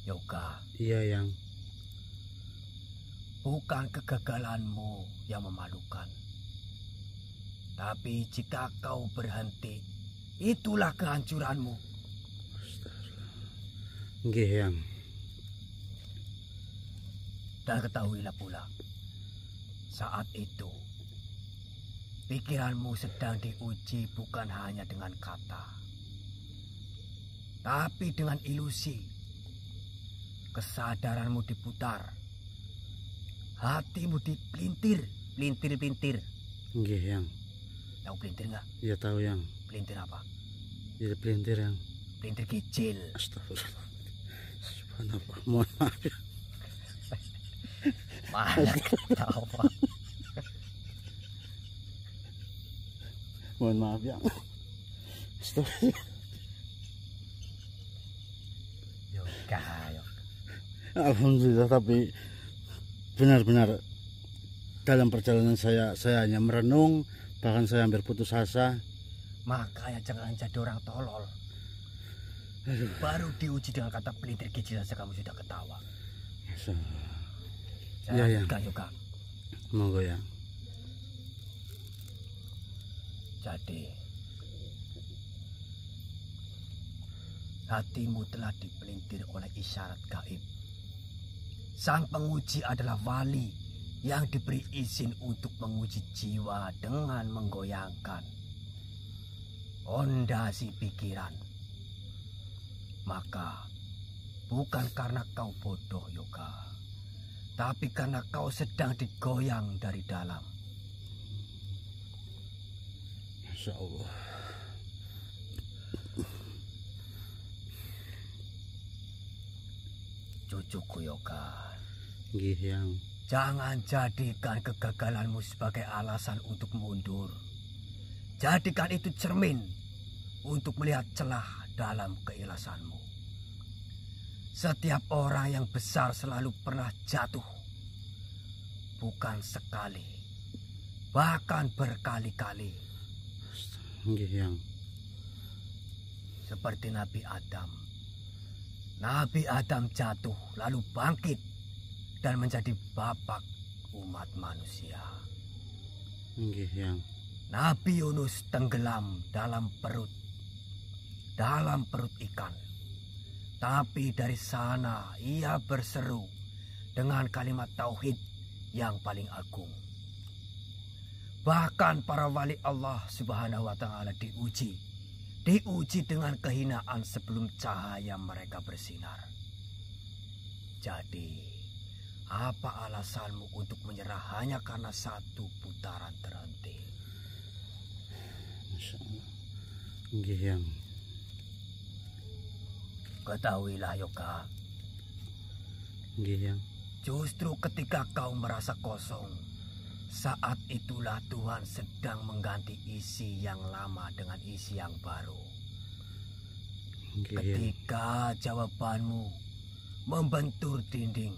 Yoga. Iya, Yang. Bukan kegagalanmu yang memalukan. Tapi jika kau berhenti, itulah kehancuranmu. Nggih, Yang. Dan ketahuilah pula, saat itu, pikiranmu sedang diuji bukan hanya dengan kata, tapi dengan ilusi. Kesadaranmu diputar, hatimu dipelintir, pelintir. Nggih, Yang. Tahu pelintir nggak? Iya tahu, Yang. Pelintir apa? Jadi pelintir, Yang. Pelintir kecil. Astagfirullah. Subhanallah. Mohon maaf, ya. Malah ketawa. Mohon maaf, Yang. Astagfirullah. Yoga. Alhamdulillah, tapi benar-benar dalam perjalanan saya hanya merenung, bahkan saya hampir putus asa. Makanya jangan jadi orang tolol. Baru diuji dengan kata pelintir kecil saja kamu sudah ketawa. Iya, Yang. Yoga. Monggo, Yang. Jadi hatimu telah dipelintir oleh isyarat gaib. Sang penguji adalah wali yang diberi izin untuk menguji jiwa dengan menggoyangkan fondasi pikiran. Maka bukan karena kau bodoh, Yoga, tapi karena kau sedang digoyang dari dalam. Masya Allah. Cucuku Yoga, Nggih, Yang. jangan jadikan kegagalanmu sebagai alasan untuk mundur. Jadikan itu cermin untuk melihat celah dalam keikhlasanmu. Setiap orang yang besar selalu pernah jatuh. Bukan sekali, bahkan berkali-kali. Nggih, Yang. Seperti Nabi Adam. Nabi Adam jatuh lalu bangkit dan menjadi bapak umat manusia. Nggih, Yang. Nabi Yunus tenggelam dalam perut ikan. Tapi dari sana ia berseru dengan kalimat tauhid yang paling agung. Bahkan para wali Allah Subhanahu wa Ta'ala diuji dengan kehinaan sebelum cahaya mereka bersinar. Jadi, apa alasanmu untuk menyerah hanya karena satu putaran terhenti? Masya Allah. Nggih, Yang. Ketahuilah Yoga, Nggih, Yang. justru ketika kau merasa kosong, saat itulah Tuhan sedang mengganti isi yang lama dengan isi yang baru. Nggih, Yang. Ketika jawabanmu membentur dinding,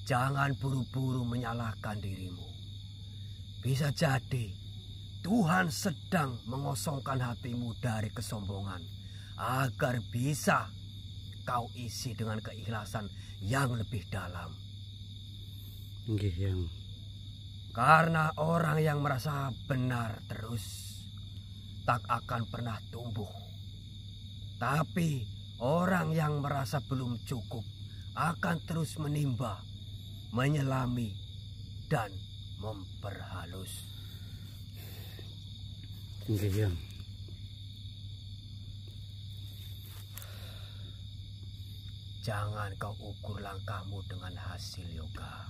jangan buru-buru menyalahkan dirimu. Bisa jadi Tuhan sedang mengosongkan hatimu dari kesombongan agar bisa kau isi dengan keikhlasan yang lebih dalam. Nggih, Yang. Karena orang yang merasa benar terus tak akan pernah tumbuh. Tapi orang yang merasa belum cukup akan terus menimba, menyelami, dan memperhalus. Nggih, Yang. Jangan kau ukur langkahmu dengan hasil, Yoga.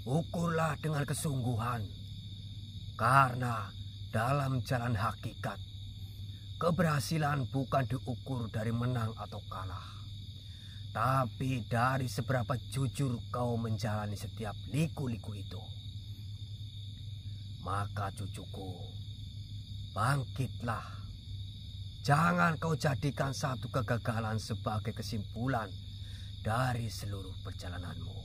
Ukurlah dengan kesungguhan. Karena dalam jalan hakikat, keberhasilan bukan diukur dari menang atau kalah, tapi dari seberapa jujur kau menjalani setiap liku-liku itu. Maka cucuku, bangkitlah. Jangan kau jadikan satu kegagalan sebagai kesimpulan dari seluruh perjalananmu.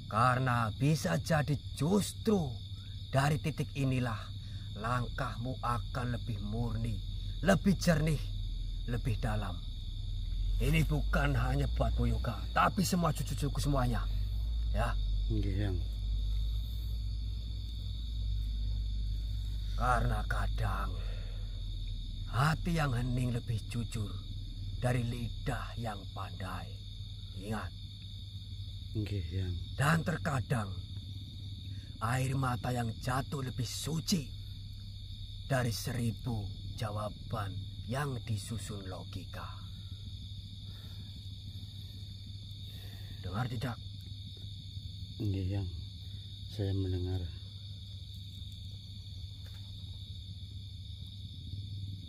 Karena bisa jadi justru dari titik inilah langkahmu akan lebih murni, lebih jernih, lebih dalam, Ini bukan hanya buatmu Yoga, tapi semua cucu-cucuku semuanya. Ya. Nggih, Yang. Karena kadang hati yang hening lebih jujur dari lidah yang pandai. Ingat. Nggih, Yang. Dan terkadang air mata yang jatuh lebih suci dari 1000 jawaban yang disusun logika. Dengar tidak? Nggih, Yang. Saya mendengar.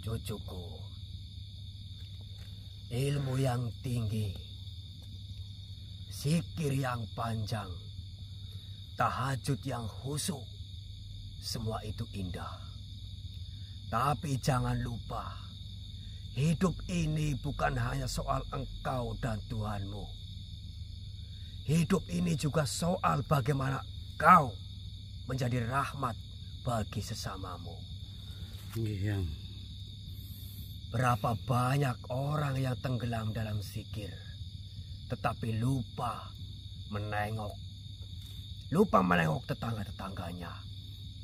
Cucuku, ilmu yang tinggi, zikir yang panjang, tahajud yang khusyuk, semua itu indah. Tapi jangan lupa, hidup ini bukan hanya soal engkau dan Tuhanmu. Hidup ini juga soal bagaimana kau menjadi rahmat bagi sesamamu. Nggih, Yang. Berapa banyak orang yang tenggelam dalam zikir, tetapi lupa menengok tetangga-tetangganya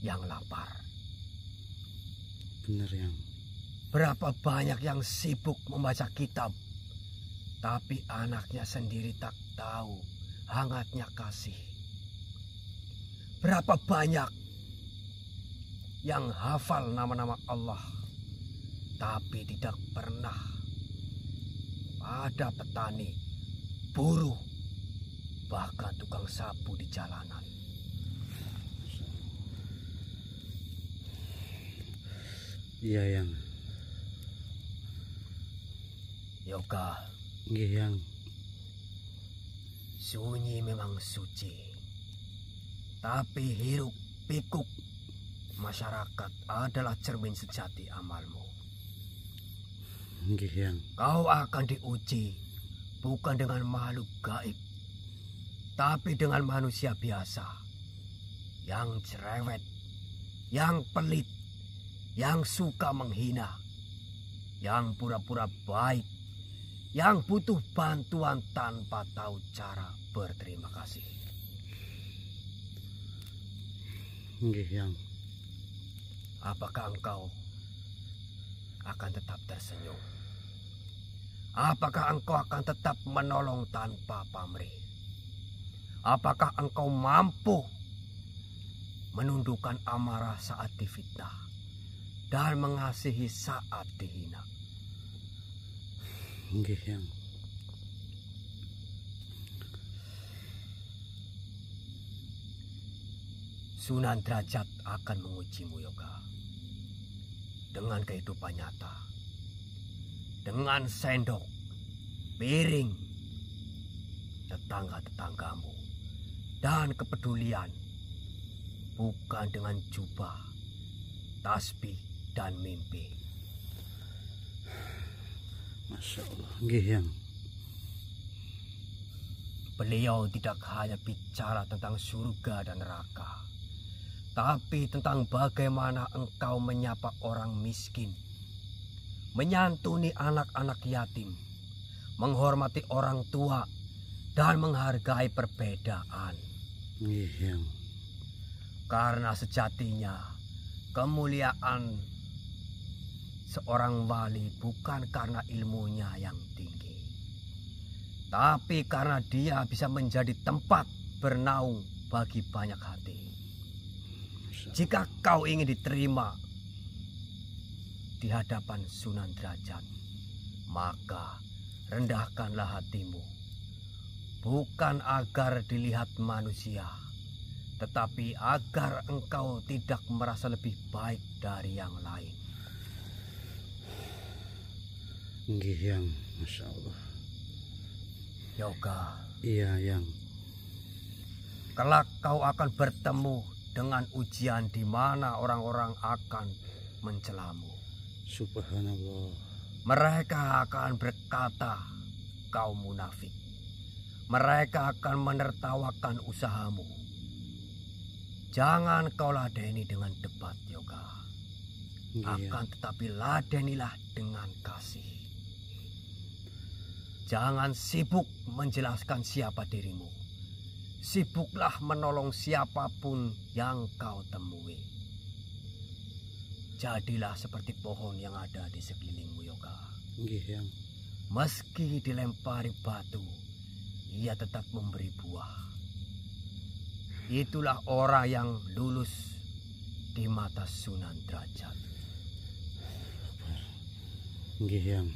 yang lapar. Benar, Yang. Berapa banyak yang sibuk membaca kitab, tapi anaknya sendiri tak tahu hangatnya kasih. Berapa banyak yang hafal nama-nama Allah, tapi tidak pernah ada petani, buruh, bahkan tukang sapu di jalanan. Iya, Yang. Yoga, Nggih, Yang. sunyi memang suci, tapi hiruk pikuk masyarakat adalah cermin sejati amalmu. Nggih, Yang. Kau akan diuji bukan dengan makhluk gaib, tapi dengan manusia biasa yang cerewet, yang pelit, yang suka menghina, yang pura-pura baik, yang butuh bantuan tanpa tahu cara berterima kasih. Nggih, Yang. Apakah engkau akan tetap tersenyum? Apakah engkau akan tetap menolong tanpa pamrih? Apakah engkau mampu menundukkan amarah saat difitnah dan mengasihi saat dihina? Nggih, Yang. Sunan Derajat akan mengujimu, Yoga, dengan kehidupan nyata, dengan sendok, piring, tetangga-tetanggamu, dan kepedulian, bukan dengan jubah, tasbih, dan mimpi. Masya Allah. Nggih, Yang. Beliau tidak hanya bicara tentang surga dan neraka, tapi tentang bagaimana engkau menyapa orang miskin, menyantuni anak-anak yatim, menghormati orang tua, dan menghargai perbedaan. Nggih, Yang. Karena sejatinya kemuliaan seorang wali bukan karena ilmunya yang tinggi, tapi karena dia bisa menjadi tempat bernaung bagi banyak hati. Jika kau ingin diterima di hadapan Sunan Derajat, maka rendahkanlah hatimu, bukan agar dilihat manusia, tetapi agar engkau tidak merasa lebih baik dari yang lain. Nggih, Yang. Masya Allah. Yoga, Iya, Yang. kelak kau akan bertemu dengan ujian di mana orang-orang akan mencelamu. Subhanallah. Mereka akan berkata, kau munafik. Mereka akan menertawakan usahamu. Jangan kau ladeni dengan debat, Yoga. Nggih, Yang. Akan tetapi ladenilah dengan kasih. Jangan sibuk menjelaskan siapa dirimu. Sibuklah menolong siapapun yang kau temui. Jadilah seperti pohon yang ada di sekelilingmu, Yoga. Nggih, Yang. Meski dilempari batu, ia tetap memberi buah. Itulah orang yang lulus di mata Sunan Derajat. Nggih, Yang.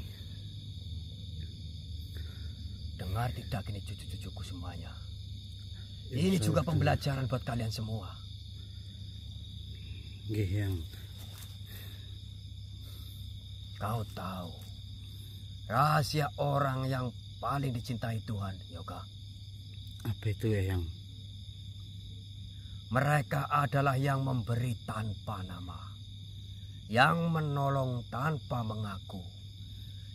Dengar tidak ini cucu-cucuku semuanya. Ya, Ini juga betul. pembelajaran buat kalian semua. Nggih, Yang. Kau tahu rahasia orang yang paling dicintai Tuhan, Yoga? Apa itu ya, Yang? Mereka adalah yang memberi tanpa nama, yang menolong tanpa mengaku,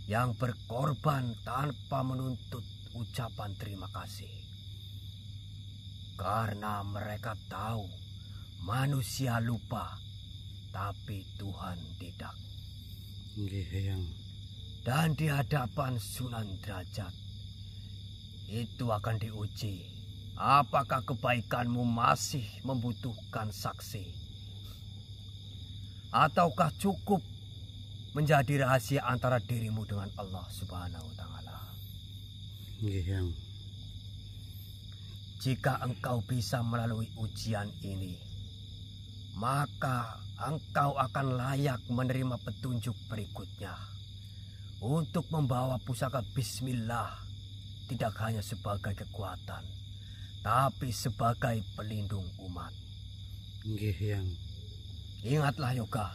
yang berkorban tanpa menuntut ucapan terima kasih. Karena mereka tahu manusia lupa, tapi Tuhan tidak. Nggih, Yang. Dan di hadapan Sunan Derajat itu akan diuji, apakah kebaikanmu masih membutuhkan saksi, ataukah cukup menjadi rahasia antara dirimu dengan Allah Subhanahu wa Ta'ala. Nggih, Yang. Jika engkau bisa melalui ujian ini, maka engkau akan layak menerima petunjuk berikutnya untuk membawa pusaka Bismillah tidak hanya sebagai kekuatan, tapi sebagai pelindung umat. Nggih, Yang. Ingatlah, Yoga,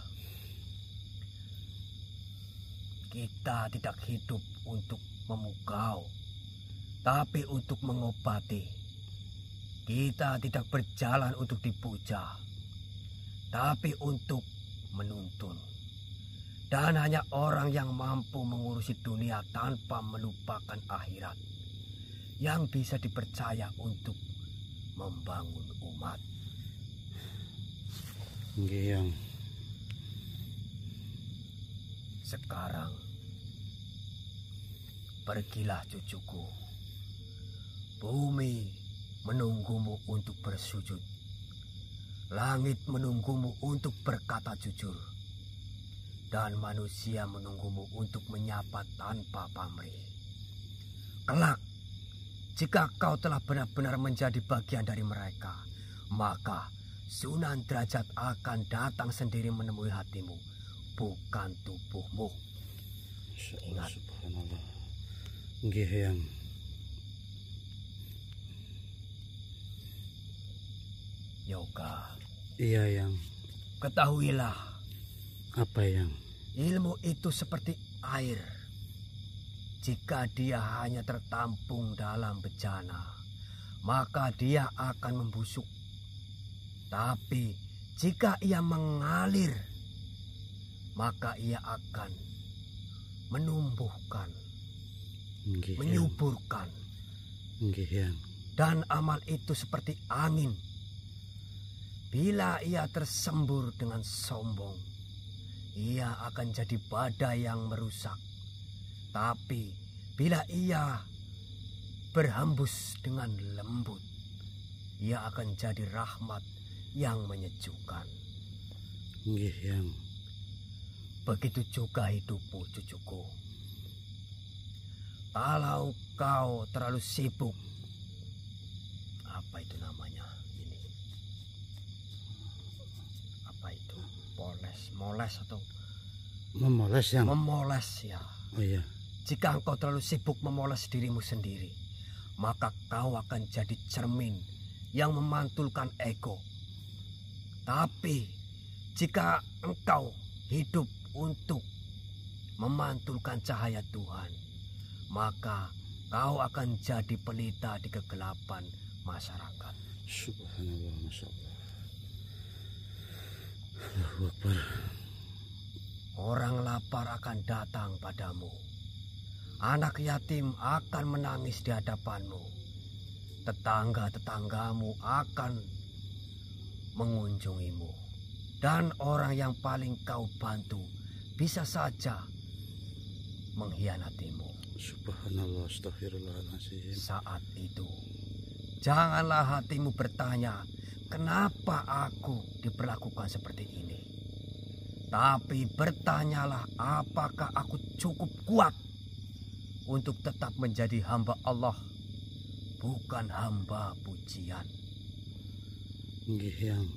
kita tidak hidup untuk memukau, tapi untuk mengobati. Kita tidak berjalan untuk dipuja, tapi untuk menuntun. Dan hanya orang yang mampu mengurusi dunia tanpa melupakan akhirat yang bisa dipercaya untuk membangun umat. Nggih, Yang. Sekarang pergilah, cucuku. Bumi menunggumu untuk bersujud. Langit menunggumu untuk berkata jujur. Dan manusia menunggumu untuk menyapa tanpa pamrih. Kelak, jika kau telah benar-benar menjadi bagian dari mereka, maka Sunan Derajat akan datang sendiri menemui hatimu, bukan tubuhmu. Ingat. Subhanallah. Nggih, Yang. Yoga, Iya, Yang. ketahuilah, Apa, Yang? ilmu itu seperti air. Jika dia hanya tertampung dalam bejana, maka dia akan membusuk. Tapi jika ia mengalir, maka ia akan menumbuhkan, Nggih, Yang. menyuburkan. Nggih, Yang. Dan amal itu seperti angin. Bila ia tersembur dengan sombong, ia akan jadi badai yang merusak. Tapi bila ia berhembus dengan lembut, ia akan jadi rahmat yang menyejukkan. Nggih, Yang. Begitu juga hidupmu, cucuku. Kalau kau terlalu sibuk, apa itu namanya ini? Apa itu? Moles atau Memoles, Yang. memoles ya. Oh iya. Jika engkau terlalu sibuk memoles dirimu sendiri, maka kau akan jadi cermin yang memantulkan ego. Tapi jika engkau hidup untuk memantulkan cahaya Tuhan, maka kau akan jadi pelita di kegelapan masyarakat. Subhanallah, Masya Allah. Allahu Akbar. Orang lapar akan datang padamu. Anak yatim akan menangis di hadapanmu. Tetangga-tetanggamu akan mengunjungimu. Dan orang yang paling kau bantu bisa saja mengkhianatimu. Subhanallah, astagfirullahaladzim. Saat itu, janganlah hatimu bertanya, kenapa aku diperlakukan seperti ini? Tapi bertanyalah, apakah aku cukup kuat untuk tetap menjadi hamba Allah, bukan hamba pujian. Nggih, Yang.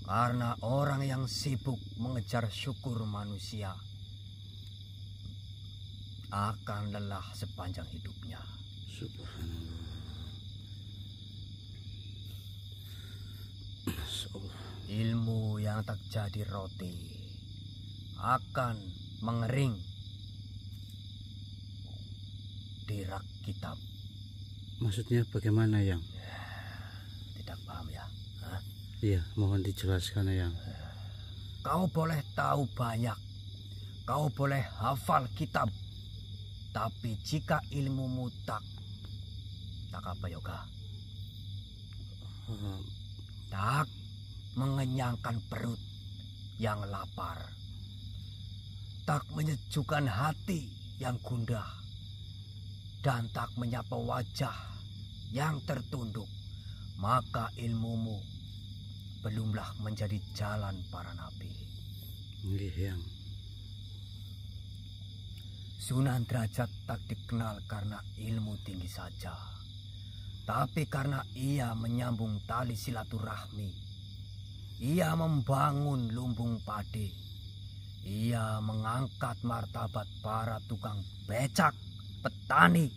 Karena orang yang sibuk mengejar syukur manusia akan lelah sepanjang hidupnya. Subhanallah. Masyaallah. Ilmu yang tak jadi roti akan mengering di rak kitab. Maksudnya bagaimana, Yang? Tidak paham ya? Hah? Iya, mohon dijelaskan, Yang. Kau boleh tahu banyak, kau boleh hafal kitab, tapi jika ilmumu tak apa yoga? Tak mengenyangkan perut yang lapar, tak menyejukkan hati yang gundah, dan tak menyapa wajah yang tertunduk, maka ilmumu belumlah menjadi jalan para nabi. Nggih, Yang. Sunan Derajat tak dikenal karena ilmu tinggi saja, tapi karena ia menyambung tali silaturahmi. Ia membangun lumbung padi. Ia mengangkat martabat para tukang becak, petani,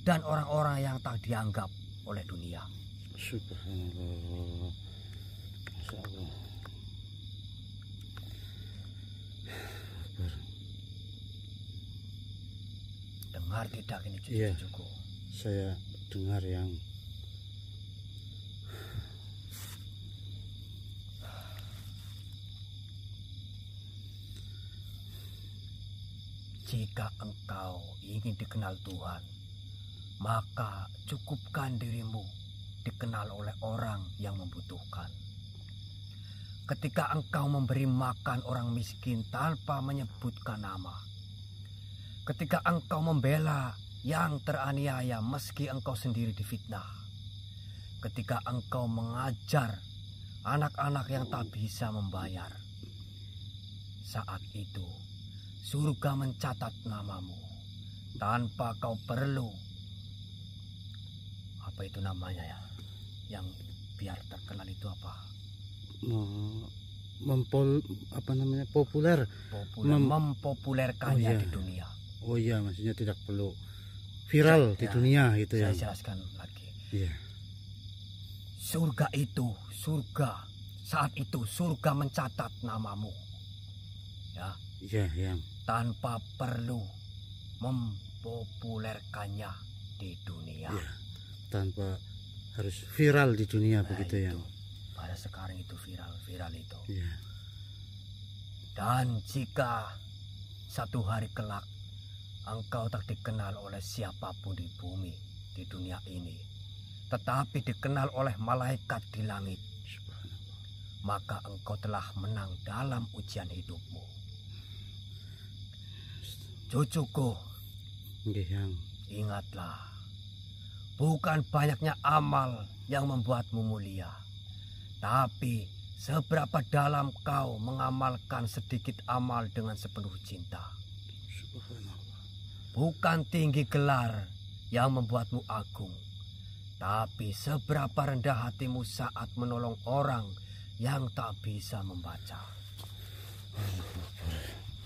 dan orang-orang yang tak dianggap oleh dunia. Subhanallah. Masyaallah. Dengar tidak ini Iya, cucu-cucuku? saya dengar, Yang. Jika engkau ingin dikenal Tuhan, maka cukupkan dirimu dikenal oleh orang yang membutuhkan. Ketika engkau memberi makan orang miskin tanpa menyebutkan nama, ketika engkau membela yang teraniaya meski engkau sendiri difitnah, ketika engkau mengajar anak-anak yang tak bisa membayar, saat itu surga mencatat namamu tanpa kau perlu apa itu namanya ya, yang biar terkenal itu apa? Populer. Mempopulerkannya Oh, iya. di dunia. Oh iya, maksudnya tidak perlu viral di dunia gitu ya. Saya jelaskan lagi. Iya. Surga saat itu surga mencatat namamu. Ya. Iya, Yang. Tanpa perlu mempopulerkannya di dunia. Iya. Tanpa harus viral di dunia begitu, itu. Yang. Pada sekarang itu viral itu. Iya. Dan jika satu hari kelak engkau tak dikenal oleh siapapun di bumi, di dunia ini, tetapi dikenal oleh malaikat di langit, maka engkau telah menang dalam ujian hidupmu. Cucuku, Yang. ingatlah, bukan banyaknya amal yang membuatmu mulia, tapi seberapa dalam kau mengamalkan sedikit amal dengan sepenuh cinta. Subhanallah. Bukan tinggi gelar yang membuatmu agung, tapi seberapa rendah hatimu saat menolong orang yang tak bisa membaca.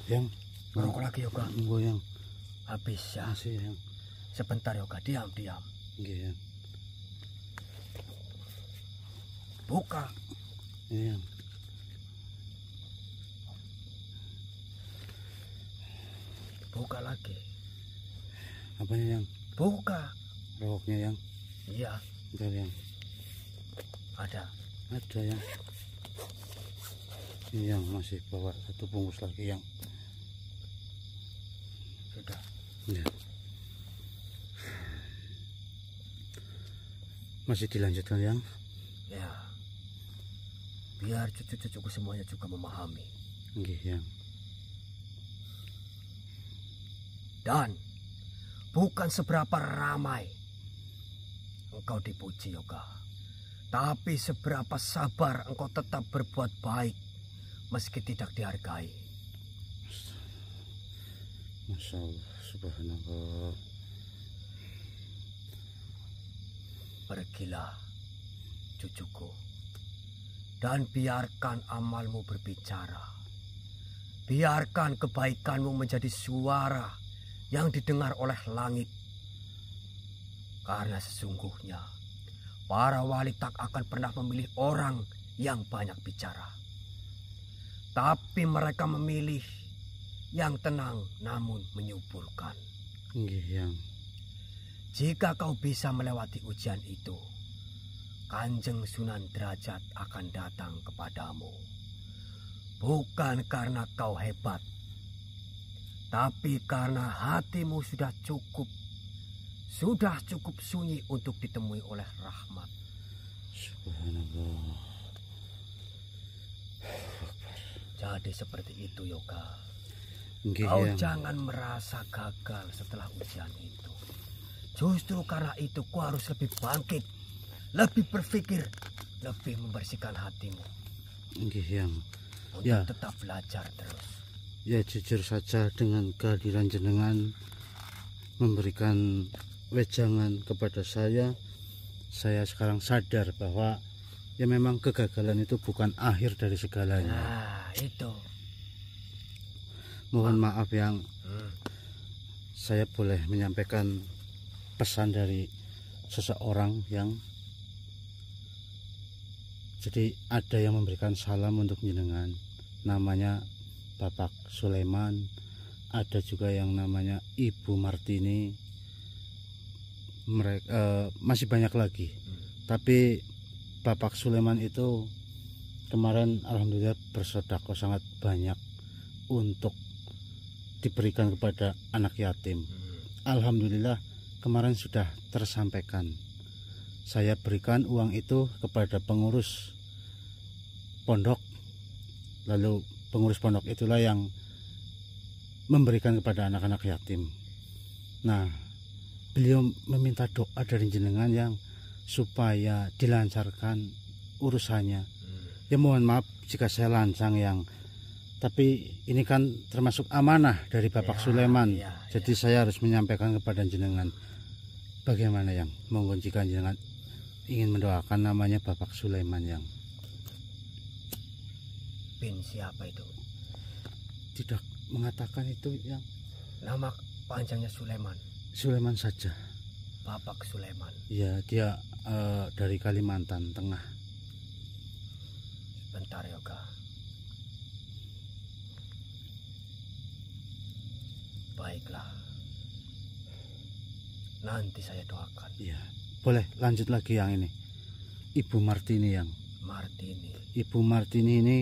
Yang. Merokok lagi yoga. Yang. Habis ya. Masih, Yang. Sebentar yoga, diam. Yang. Buka. Yang. Buka lagi. Apanya, Yang? Buka. Rokoknya, Yang. Iya, Bentar, Yang. ada. Ada, Yang. Yang masih bawa satu bungkus lagi, Yang. Sudah. Ya. Masih dilanjutkan, Yang. Ya. Biar cucu-cucuku semuanya juga memahami. Nggih, Yang. Dan bukan seberapa ramai engkau dipuji Yoga, tapi seberapa sabar engkau tetap berbuat baik meski tidak dihargai. Masya Allah, subhanallah. Pergilah cucuku, dan biarkan amalmu berbicara. Biarkan kebaikanmu menjadi suara yang didengar oleh langit. Karena sesungguhnya para wali tak akan pernah memilih orang yang banyak bicara, tapi mereka memilih yang tenang namun menyuburkan. Yang Jika kau bisa melewati ujian itu, Kanjeng Sunan Derajat akan datang kepadamu. Bukan karena kau hebat, tapi karena hatimu sudah cukup sunyi untuk ditemui oleh rahmat. Subhanallah. Jadi seperti itu Yoga. Nggih, Kau Yang. jangan merasa gagal setelah ujian itu. Justru karena itu kau harus lebih bangkit, lebih berpikir, lebih membersihkan hatimu. Nggih, Yang. Untuk Ya. tetap belajar terus. Ya, jujur saja dengan kehadiran jenengan memberikan wejangan kepada saya sekarang sadar bahwa ya memang kegagalan itu bukan akhir dari segalanya. Nah, itu. Mohon maaf Yang, saya boleh menyampaikan pesan dari seseorang yang jadi ada yang memberikan salam untuk jenengan, namanya Bapak Sulaiman, ada juga yang namanya Ibu Martini, mereka masih banyak lagi. Tapi Bapak Sulaiman itu kemarin alhamdulillah bersedekah sangat banyak untuk diberikan kepada anak yatim. Alhamdulillah kemarin sudah tersampaikan. Saya berikan uang itu kepada pengurus pondok, lalu pengurus pondok itulah yang memberikan kepada anak-anak yatim. Nah, beliau meminta doa dari jenengan yang supaya dilancarkan urusannya. Ya mohon maaf jika saya lancang Yang, tapi ini kan termasuk amanah dari Bapak Sulaiman. Jadi saya harus menyampaikan kepada jenengan. Bagaimana Yang? Monggo jika jenengan ingin mendoakan namanya Bapak Sulaiman Yang. Bin siapa itu? Tidak mengatakan itu Yang. Nama panjangnya Sulaiman. Sulaiman saja. Bapak Sulaiman. Ya, dia dari Kalimantan Tengah. Bentar Yoga. Baiklah. Nanti saya doakan. Iya. Boleh lanjut lagi Yang ini. Ibu Martini Yang. Martini. Ibu Martini ini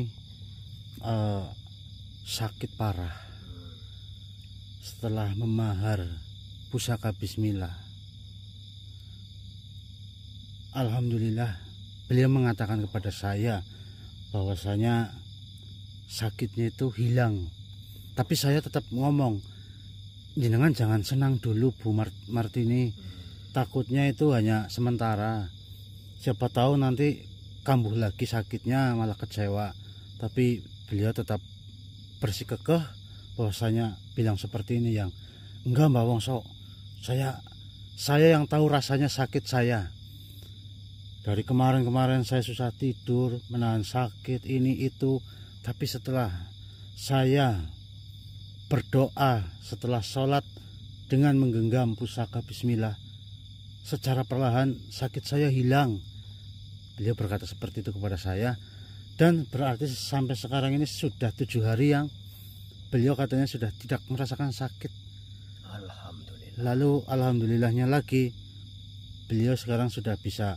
sakit parah. Setelah memahar pusaka Bismillah, alhamdulillah beliau mengatakan kepada saya bahwasanya sakitnya itu hilang. Tapi saya tetap ngomong, jenengan jangan senang dulu Bu Martini, takutnya itu hanya sementara, siapa tahu nanti kambuh lagi sakitnya malah kecewa. Tapi beliau tetap bersikukuh bahwasanya bilang seperti ini Yang, enggak Mbak Wongso, saya yang tahu rasanya sakit saya. Dari kemarin saya susah tidur, menahan sakit ini itu, tapi setelah saya berdoa, setelah sholat dengan menggenggam pusaka Bismillah, secara perlahan sakit saya hilang. Beliau berkata seperti itu kepada saya, dan berarti sampai sekarang ini sudah 7 hari Yang beliau katanya sudah tidak merasakan sakit. Alhamdulillah. Lalu alhamdulillahnya lagi, beliau sekarang sudah bisa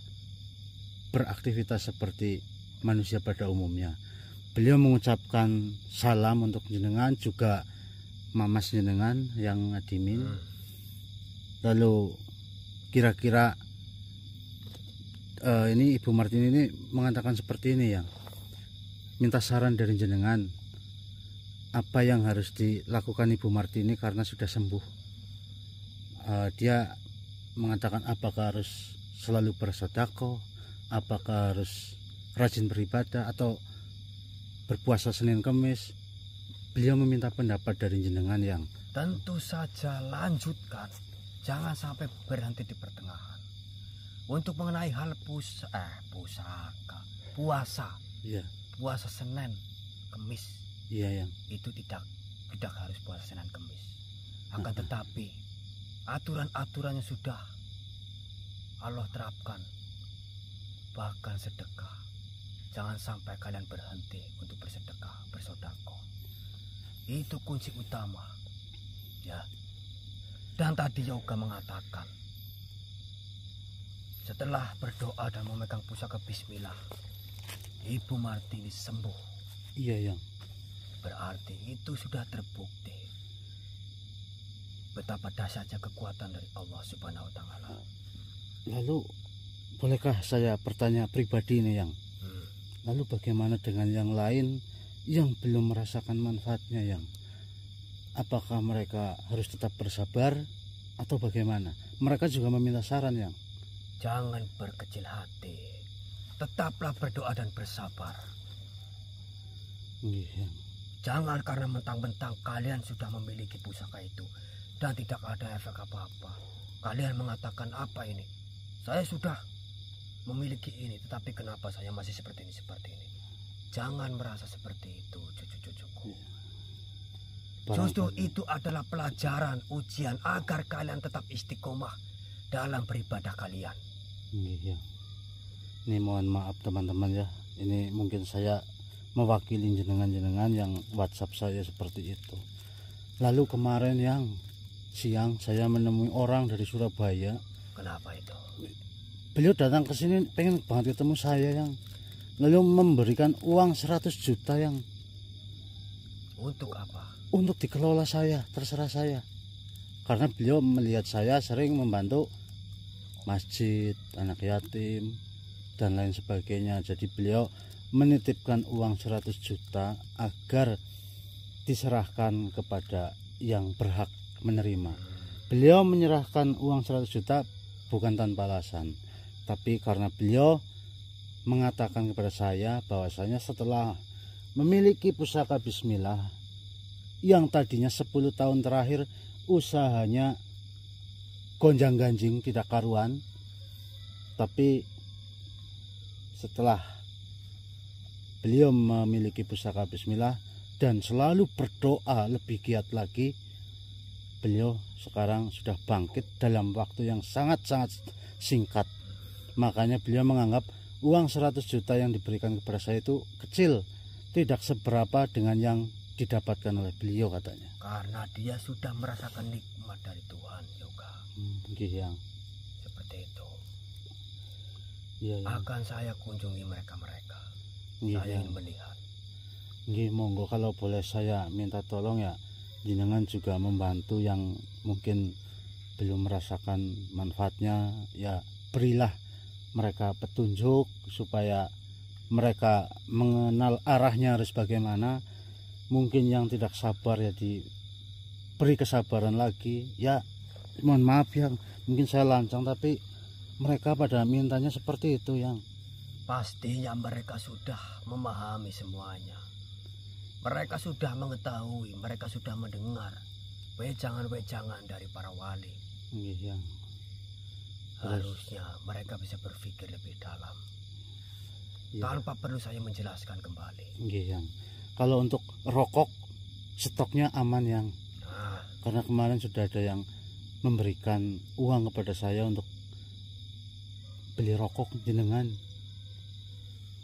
beraktivitas seperti manusia pada umumnya. Beliau mengucapkan salam untuk jenengan, juga mamas jenengan yang ngadimin. Lalu kira-kira ini Ibu Martini ini mengatakan seperti ini Yang, minta saran dari jenengan, apa yang harus dilakukan Ibu Martini karena sudah sembuh. Dia mengatakan apakah harus selalu bersedekah, apakah harus rajin beribadah atau berpuasa Senin Kamis. Beliau meminta pendapat dari jenengan yang tentu saja lanjutkan, jangan sampai berhenti di pertengahan. Untuk mengenai hal puasa, iya, puasa Senin Kamis, iya yang itu tidak harus puasa Senin Kamis. Akan tetapi aturan-aturannya sudah Allah terapkan. Bahkan sedekah, jangan sampai kalian berhenti untuk bersedekah, bersedekah. Itu kunci utama, ya. Dan tadi Yoga mengatakan, setelah berdoa dan memegang pusaka Bismillah, Ibu Martini sembuh. Iya yang Berarti itu sudah terbukti betapa dahsyatnya kekuatan dari Allah Subhanahu wa Ta'ala. Lalu bolehkah saya bertanya pribadi ini yang lalu bagaimana dengan yang lain yang belum merasakan manfaatnya yang apakah mereka harus tetap bersabar atau bagaimana? Mereka juga meminta saran yang jangan berkecil hati, tetaplah berdoa dan bersabar. iya. Jangan karena mentang-mentang kalian sudah memiliki pusaka itu dan tidak ada efek apa-apa, kalian mengatakan apa ini? Saya sudah memiliki ini, tetapi kenapa saya masih seperti ini? Jangan merasa seperti itu, cucu-cucuku. Justru itu adalah pelajaran, ujian agar kalian tetap istiqomah dalam beribadah kalian. Iya. Ini mohon maaf teman-teman ya. Ini mungkin saya mewakili jenengan-jenengan yang WhatsApp saya seperti itu. Lalu kemarin yang siang saya menemui orang dari Surabaya. Kenapa itu? Beliau datang ke sini pengen banget ketemu saya yang lalu memberikan uang 100 juta yang untuk apa? Untuk dikelola saya, terserah saya. Karena beliau melihat saya sering membantu masjid, anak yatim dan lain sebagainya. Jadi beliau menitipkan uang 100 juta agar diserahkan kepada yang berhak menerima. Beliau menyerahkan uang 100 juta bukan tanpa alasan, tapi karena beliau mengatakan kepada saya bahwasanya setelah memiliki pusaka Bismillah yang tadinya 10 tahun terakhir usahanya gonjang-ganjing tidak karuan, tapi setelah beliau memiliki pusaka Bismillah dan selalu berdoa lebih giat lagi, beliau sekarang sudah bangkit dalam waktu yang sangat-sangat singkat. Makanya beliau menganggap uang 100 juta yang diberikan kepada saya itu kecil, tidak seberapa dengan yang didapatkan oleh beliau katanya. Karena dia sudah merasakan nikmat dari Tuhan juga. Yang seperti itu. Iya, ya. Akan saya kunjungi mereka-mereka. Saya ingin melihat. Monggo kalau boleh saya minta tolong ya, jenengan juga membantu yang mungkin belum merasakan manfaatnya, ya berilah mereka petunjuk supaya mereka mengenal arahnya harus bagaimana. Mungkin yang tidak sabar ya diberi kesabaran lagi. Ya mohon maaf yang mungkin saya lancang, tapi mereka pada mintanya seperti itu yang pastinya mereka sudah memahami semuanya. Mereka sudah mengetahui, mereka sudah mendengar wejangan-wejangan dari para wali. Iya. Harusnya mereka bisa berpikir lebih dalam. Iya. Tanpa perlu saya menjelaskan kembali. Iya. Kalau untuk rokok stoknya aman yang. Karena kemarin sudah ada yang memberikan uang kepada saya untuk beli rokok jenengan.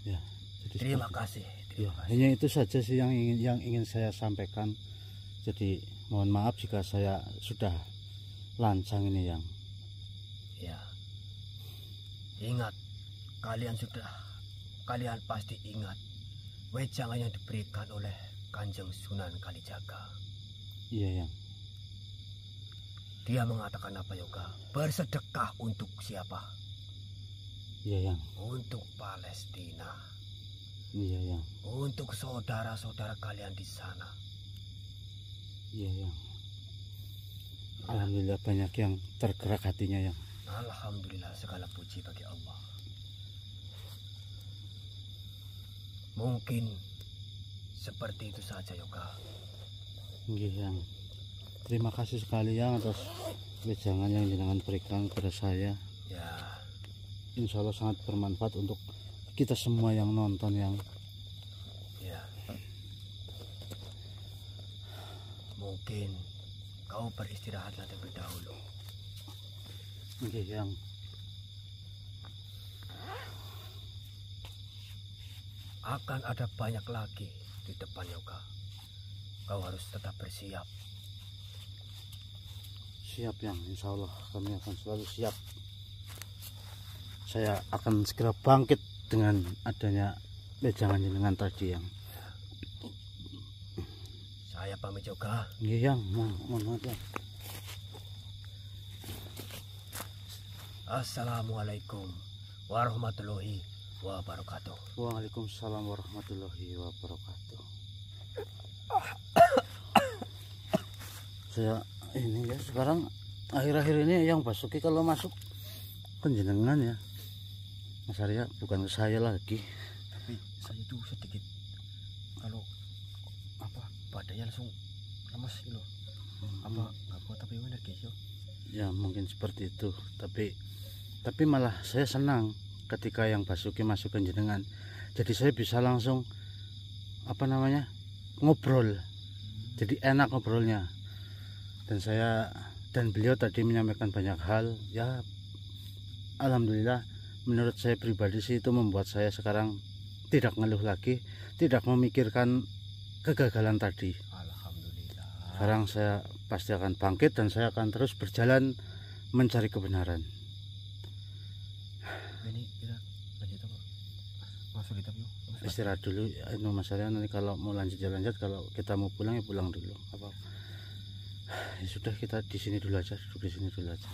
Ya. Jadi terima kasih. Ya, hanya itu saja sih yang ingin saya sampaikan. Jadi mohon maaf jika saya sudah lancang ini yang. Ya. Ingat, kalian pasti ingat wejangan yang diberikan oleh Kanjeng Sunan Kalijaga. Iya yang. Dia mengatakan apa Yoga? Bersedekah untuk siapa? Iya yang. Untuk Palestina. Iya yang. Untuk saudara-saudara kalian di sana. Iya yang. Alhamdulillah banyak yang tergerak hatinya yang. Alhamdulillah, segala puji bagi Allah. Mungkin seperti itu saja Yoga. Nggih yang. Terima kasih sekali yang atas wejangan yang jenengan berikan kepada saya. Ya, Insya Allah sangat bermanfaat untuk kita semua yang nonton yang. ya. Mungkin kau beristirahatlah terlebih dahulu. Nggih yang. Akan ada banyak lagi di depan Yoga. Kau harus tetap bersiap. Siap yang, insya Allah kami akan selalu siap. Saya akan segera bangkit dengan adanya wejangan jenengan tadi yang. Saya pamit Yoga. Nggih yang, mohon maaf yang. Assalamualaikum warahmatullahi wabarakatuh. Waalaikumsalam warahmatullahi wabarakatuh. Saya ini ya sekarang akhir-akhir ini yang Basuki kalau masuk penjenengan ya Mas Arya, bukan ke saya lagi. Tapi saya itu sedikit kalau apa badannya langsung lemes gitu. Apa nggak kuat tapi energi yo. Ya mungkin seperti itu, tapi malah saya senang ketika yang Basuki masuk ke jenengan. Jadi saya bisa langsung apa namanya ngobrol, jadi enak ngobrolnya. Dan beliau tadi menyampaikan banyak hal ya. Alhamdulillah menurut saya pribadi sih itu membuat saya sekarang tidak ngeluh lagi, tidak memikirkan kegagalan tadi. Alhamdulillah. Sekarang saya pasti akan bangkit dan saya akan terus berjalan mencari kebenaran. Ini kita lanjut apa? Masuk kita yuk. Istirahat dulu itu Mas Arya, nanti kalau mau lanjut ya lanjut, kalau kita mau pulang ya pulang dulu. Apa ya sudah, kita di sini dulu aja, duduk di sini dulu aja.